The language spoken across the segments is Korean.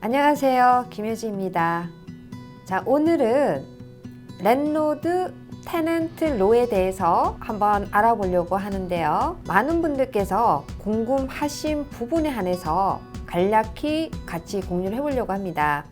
안녕하세요, 김효지입니다. 자, 오늘은 랜로드 테넌트 로에 대해서 한번 알아보려고 하는데요. 많은 분들께서 궁금하신 부분에 한해서 간략히 같이 공유를 해보려고 합니다.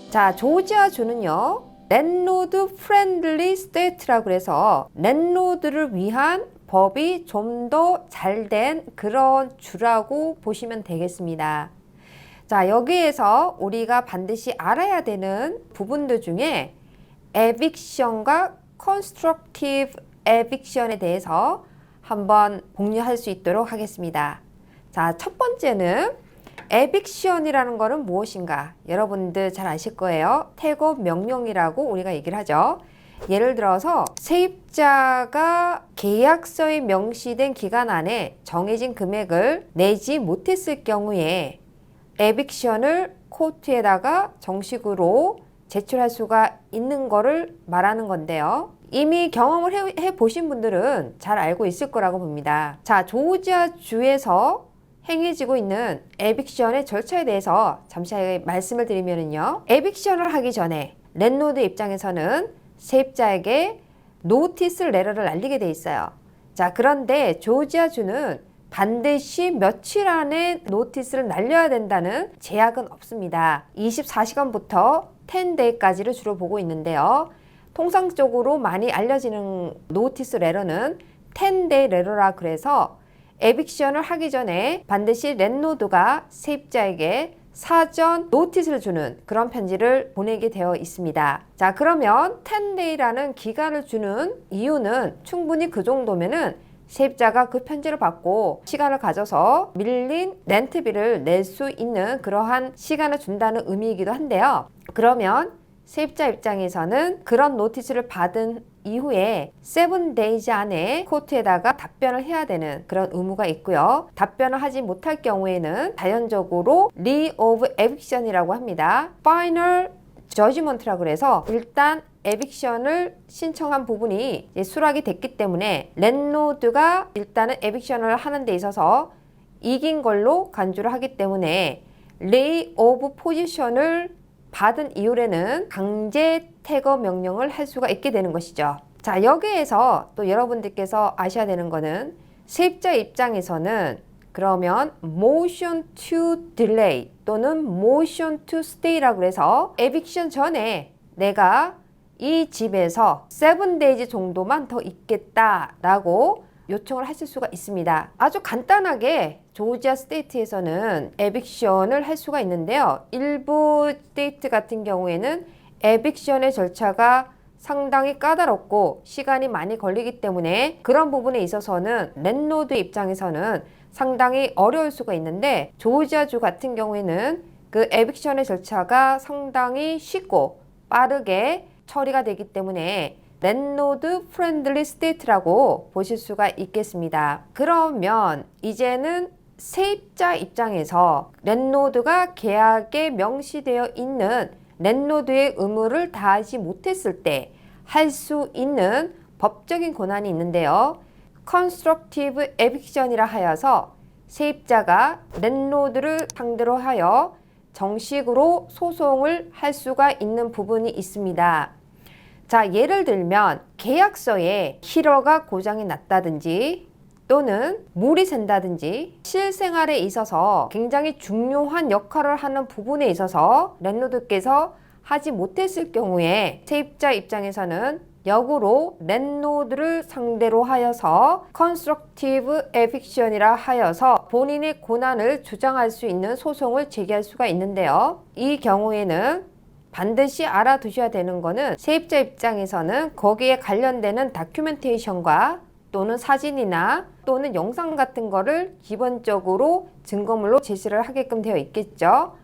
자, 조지아주는요, 랜로드 프렌들리 스테이트라고 해서 랜로드를 위한 법이 좀 더 잘된 그런 주라고 보시면 되겠습니다. 자, 여기에서 우리가 반드시 알아야 되는 부분들 중에 에빅션과 컨스트럭티브 에빅션에 대해서 한번 공유할 수 있도록 하겠습니다. 자, 첫 번째는 에빅션이라는 것은 무엇인가? 여러분들 잘 아실 거예요. 퇴거 명령이라고 우리가 얘기를 하죠. 예를 들어서 세입자가 계약서에 명시된 기간 안에 정해진 금액을 내지 못했을 경우에 에빅션을 코트에다가 정식으로 제출할 수가 있는 거를 말하는 건데요. 이미 경험을 해 보신 분들은 잘 알고 있을 거라고 봅니다. 자, 조지아주에서 행해지고 있는 에빅션의 절차에 대해서 잠시 말씀을 드리면요. 에빅션을 하기 전에 랜로드 입장에서는 세입자에게 노티스 레터를 날리게 돼 있어요. 자, 그런데 조지아주는 반드시 며칠 안에 노티스를 날려야 된다는 제약은 없습니다. 24시간부터 10데이까지를 주로 보고 있는데요. 통상적으로 많이 알려지는 노티스 레터는 10데이 레터라 그래서 에빅션을 하기 전에 반드시 랜로드가 세입자에게 사전 노티스를 주는 그런 편지를 보내게 되어 있습니다. 자, 그러면 10데이라는 기간을 주는 이유는 충분히 그 정도면은 세입자가 그 편지를 받고 시간을 가져서 밀린 렌트비를 낼 수 있는 그러한 시간을 준다는 의미이기도 한데요. 그러면 세입자 입장에서는 그런 노티스를 받은 이후에 7days 안에 코트에다가 답변을 해야 되는 그런 의무가 있고요. 답변을 하지 못할 경우에는 자연적으로 Leave of Eviction이라고 합니다. Final Judgment라고 해서 일단 에빅션을 신청한 부분이 수락이 됐기 때문에 랜로드가 일단은 에빅션을 하는 데 있어서 이긴 걸로 간주를 하기 때문에 Lay of Position을 받은 이후에는 강제 퇴거 명령을 할 수가 있게 되는 것이죠. 자, 여기에서 또 여러분들께서 아셔야 되는 거는 세입자 입장에서는 그러면 motion to delay 또는 motion to stay라고 해서 eviction 전에 내가 이 집에서 7days 정도만 더 있겠다라고 요청을 하실 수가 있습니다. 아주 간단하게 조지아 스테이트에서는 에빅션을 할 수가 있는데요. 일부 스테이트 같은 경우에는 에빅션의 절차가 상당히 까다롭고 시간이 많이 걸리기 때문에 그런 부분에 있어서는 랜로드 입장에서는 상당히 어려울 수가 있는데 조지아주 같은 경우에는 그 에빅션의 절차가 상당히 쉽고 빠르게 처리가 되기 때문에 랜로드 프렌들리 스테이트라고 보실 수가 있겠습니다. 그러면 이제는 세입자 입장에서 랜로드가 계약에 명시되어 있는 랜로드의 의무를 다하지 못했을 때 할 수 있는 법적인 권한이 있는데요. 컨스트럭티브 에빅션이라 하여서 세입자가 랜로드를 상대로 하여 정식으로 소송을 할 수가 있는 부분이 있습니다. 자, 예를 들면 계약서에 히러가 고장이 났다든지 또는 물이 샌다든지 실생활에 있어서 굉장히 중요한 역할을 하는 부분에 있어서 랜로드께서 하지 못했을 경우에 세입자 입장에서는 역으로 랜로드를 상대로 하여서 컨스트럭티브 에빅션이라 하여서 본인의 권한을 주장할 수 있는 소송을 제기할 수가 있는데요. 이 경우에는 반드시 알아두셔야 되는 거는 세입자 입장에서는 거기에 관련되는 다큐멘테이션과 또는 사진이나 또는 영상 같은 거를 기본적으로 증거물로 제시를 하게끔 되어 있겠죠.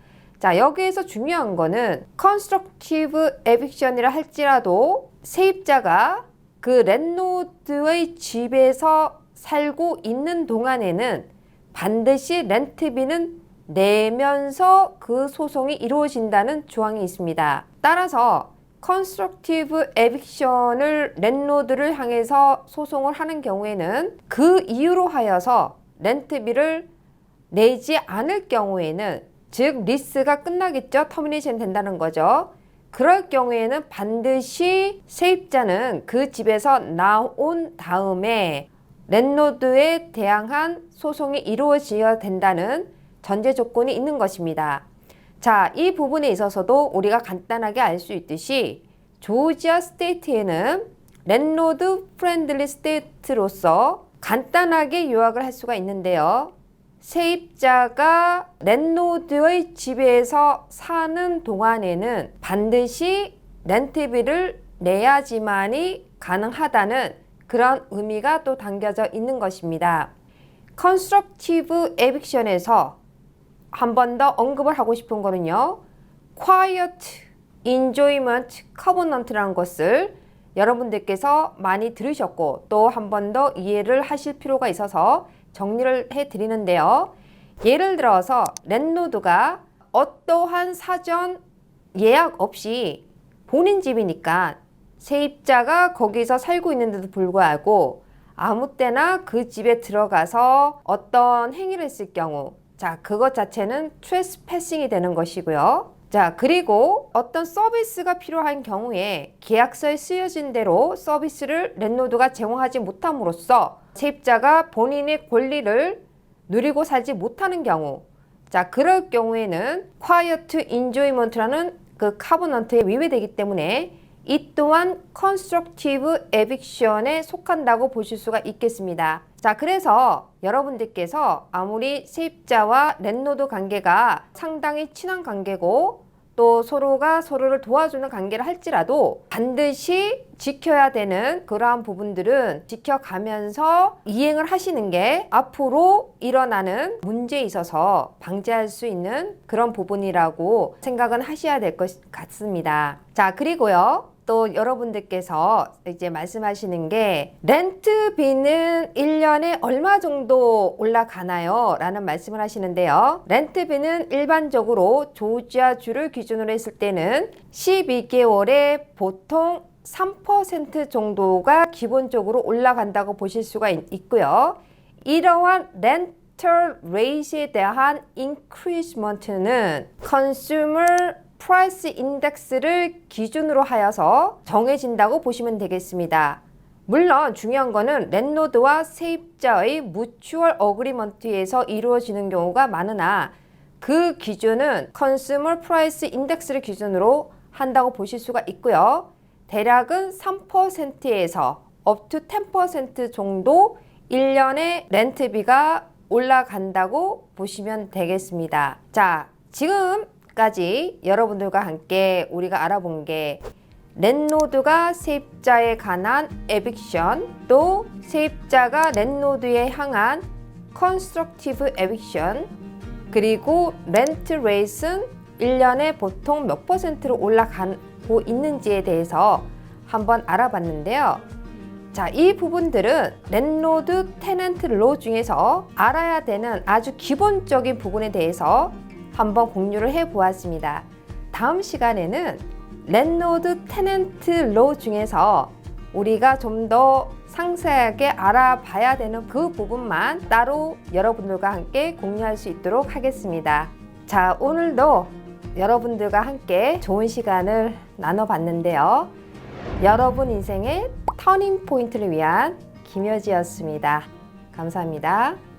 자, 여기에서 중요한 거는 컨스트럭티브 에빅션이라 할지라도 세입자가 그 랜로드의 집에서 살고 있는 동안에는 반드시 렌트비는 내면서 그 소송이 이루어진다는 조항이 있습니다. 따라서 컨스트럭티브 에빅션을 랜로드를 향해서 소송을 하는 경우에는 그 이유로 하여서 렌트비를 내지 않을 경우에는, 즉 리스가 끝나겠죠. 터미네이션 된다는 거죠. 그럴 경우에는 반드시 세입자는 그 집에서 나온 다음에 랜로드에 대항한 소송이 이루어져야 된다는 전제 조건이 있는 것입니다. 자, 이 부분에 있어서도 우리가 간단하게 알 수 있듯이 조지아 스테이트에는 랜로드 프렌들리 스테이트로서 간단하게 요약을 할 수가 있는데요. 세입자가 랜로드의 집에서 사는 동안에는 반드시 렌트비를 내야지만이 가능하다는 그런 의미가 또 담겨져 있는 것입니다. 컨스트럭티브 에빅션에서 한 번 더 언급을 하고 싶은 거는요. Quiet Enjoyment Covenant라는 것을 여러분들께서 많이 들으셨고 또 한 번 더 이해를 하실 필요가 있어서 정리를 해드리는데요. 예를 들어서 랜로드가 어떠한 사전 예약 없이 본인 집이니까 세입자가 거기서 살고 있는데도 불구하고 아무 때나 그 집에 들어가서 어떤 행위를 했을 경우, 자, 그것 자체는 트레스패싱이 되는 것이고요. 자, 그리고 어떤 서비스가 필요한 경우에 계약서에 쓰여진 대로 서비스를 랜로드가 제공하지 못함으로써 세입자가 본인의 권리를 누리고 살지 못하는 경우, 자, 그럴 경우에는 Quiet Enjoyment라는 그 카버넌트에 위배되기 때문에 이 또한 컨스트럭티브 에빅션에 속한다고 보실 수가 있겠습니다. 자, 그래서 여러분들께서 아무리 세입자와 랜로드 관계가 상당히 친한 관계고 또 서로가 서로를 도와주는 관계를 할지라도 반드시 지켜야 되는 그러한 부분들은 지켜가면서 이행을 하시는 게 앞으로 일어나는 문제에 있어서 방지할 수 있는 그런 부분이라고 생각은 하셔야 될 것 같습니다. 자, 그리고요. 또 여러분들께서 이제 말씀하시는 게 렌트비는 1년에 얼마 정도 올라가나요? 라는 말씀을 하시는데요. 렌트비는 일반적으로 조지아주를 기준으로 했을 때는 12개월에 보통 3% 정도가 기본적으로 올라간다고 보실 수가 있고요. 이러한 렌털 레이트에 대한 인크리스먼트는 컨슈머 프라이스 인덱스를 기준으로 하여서 정해진다고 보시면 되겠습니다. 물론 중요한 거는 랜로드와 세입자의 무추얼 어그리먼트에서 이루어지는 경우가 많으나 그 기준은 컨슈머 프라이스 인덱스를 기준으로 한다고 보실 수가 있고요. 대략은 3%에서 up to 10% 정도 1년에 렌트비가 올라간다고 보시면 되겠습니다. 자, 지금까지 여러분들과 함께 우리가 알아본 게 랜로드가 세입자에 관한 에빅션, 또 세입자가 랜로드에 향한 컨스트럭티브 에빅션, 그리고 렌트 레이트는 1년에 보통 몇 %로 올라가고 있는지에 대해서 한번 알아봤는데요. 자, 이 부분들은 랜로드 테넌트 로 중에서 알아야 되는 아주 기본적인 부분에 대해서 한번 공유를 해 보았습니다. 다음 시간에는 랜로드 테넌트 로 중에서 우리가 좀 더 상세하게 알아봐야 되는 그 부분만 따로 여러분들과 함께 공유할 수 있도록 하겠습니다. 자, 오늘도 여러분들과 함께 좋은 시간을 나눠봤는데요. 여러분 인생의 터닝 포인트를 위한 김효지였습니다. 감사합니다.